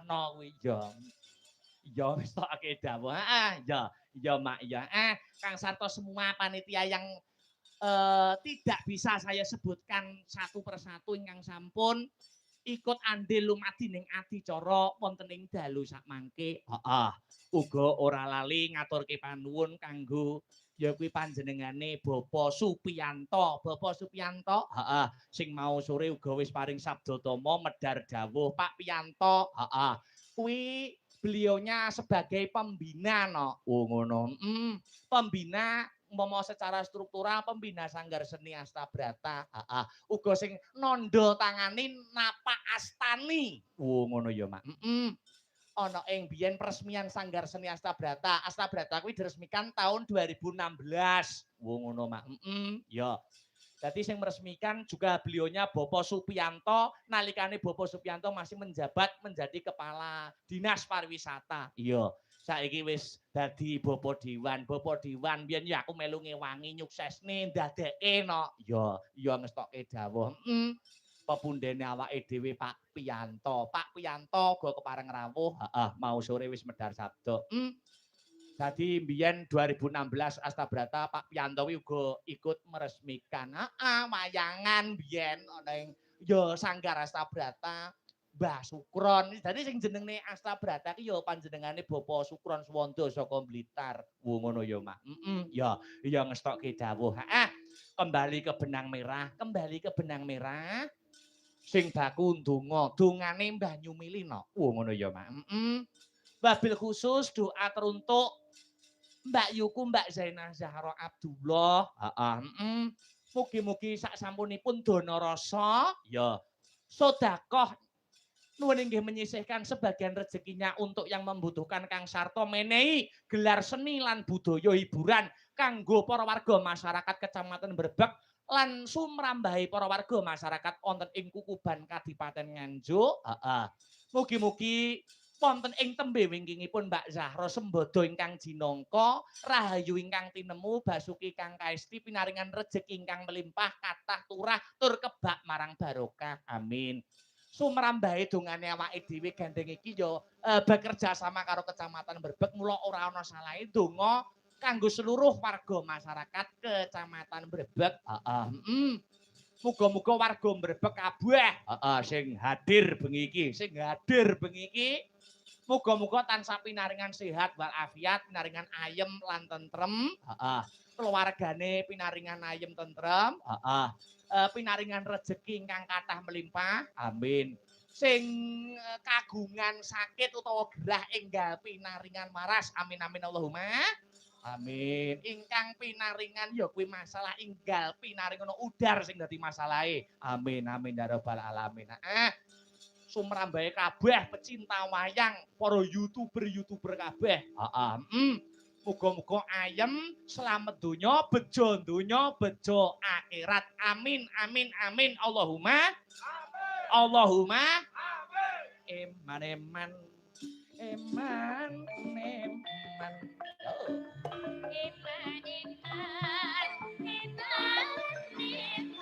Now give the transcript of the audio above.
ngrungokno kuwi ya. Ya wis tokake dawuh. Heeh, ya Mak ya. Kang Sarto semua panitia yang tidak bisa saya sebutkan satu persatu ingkang sampun ikut andil lumadi ning adicara wonten ing dalu sakmangke. Heeh. Uga ora lali ngaturke panuwun kanggo ya kuwi panjenengane Bapak Supiyanto. Bapak Supiyanto, heeh, sing mau sore uga wis paring sabda tama medhar dawuh Pak Piyanto. Heeh. Kuwi beliaunya sebagai pembina no. Oh ngono. Pembina umpama secara struktural pembina Sanggar Seni Astabrata. Heeh. Uga sing nandha tangani napak astani. Oh ngono ya, Mak. Ana ing biyen peresmian Sanggar Seni Astabrata. Astabrata kuwi diresmikan tahun 2016. Oh ngono, Mak. Ya. Jadi sing meresmikan juga beliaunya Bapak Supiyanto, nalikane Bapak Supiyanto masih menjabat menjadi kepala Dinas Pariwisata. Iya, saiki wis dadi Bapak Dewan. Bapak Dewan biyen ya aku melu ngewangi nyuksesne ndadekke no. Ya ngestokke dawuh. Pepundhene awake dhewe Pak Piyanto. Pak Piyanto go kepareng rawuh, heeh, mau sore wis medhar sabda. Dadi mbiyen 2016 Astabrata Pak Piyanto uga ikut meresmikan. Heeh, wayangan mbiyen ana ing ya Sanggar Astabrata Mbah Sukron. Dadi sing jenenge Astabrata ki ya panjenengane Bapak Sukron Swanda saka Blitar. Wo ngono ya, Mak. Ya ngestokke dawuh. Heeh. Kembali ke benang merah, kembali ke benang merah. Sing baku ndonga, dongane Mbah Nyumilino. Wo ngono ya, Mak. Wabil khusus doa teruntuk Mbak Yuku, Mbak Zainah Zahra Abdullah. Mugi-mugi sak sampunipun dana rasa ya sedekah nuwun inggih menyisihkan sebagian rezekinya untuk yang membutuhkan Kang Sarto menehi gelar seni lan budaya hiburan kanggo para warga masyarakat Kecamatan Brebek lan sumrambahi para warga masyarakat wonten ing Kukuban Kadipaten Nganjuk. Mugi-mugi wonten ing tembe wingkingipun Mbak Zahra Sembodo ingkang jinangka, rahayu ingkang tinemu, basuki ingkang kaesti, pinaringan rejeki ingkang melimpah, kathah turah tur kebak marang barokah. Amin. Sumrambahe dongane awake dhewe gandeng iki ya bekerja sama karo Kecamatan Brebek mula ora ana salahe donga kanggo seluruh warga masyarakat Kecamatan Brebek. Muga-muga warga Brebek kabeh sing hadir bengi iki, muga-muga tansah pinaringan sehat walafiat, pinaringan ayem lan tentrem, keluargane pinaringan ayem tentrem, pinaringan rejeki ingkang kathah melimpah. Amin. Sing kagungan sakit utawa gerah enggal pinaringan waras. Amin amin Allahumma. Amin. Ingkang pinaringan ya kuwi masalah enggal pinaringan udar sing dadi masalahe. Amin amin ya rabbal alamin. Sumrambahe kabeh pecinta wayang, para YouTuber kabeh. Muga-muga ayem, slamet donya, bejo donya, bejo akhirat. Amin amin amin Allahumma. Amin. Allahumma. Amin. Eman eman. Eman eman. Eman eman. Eman eman.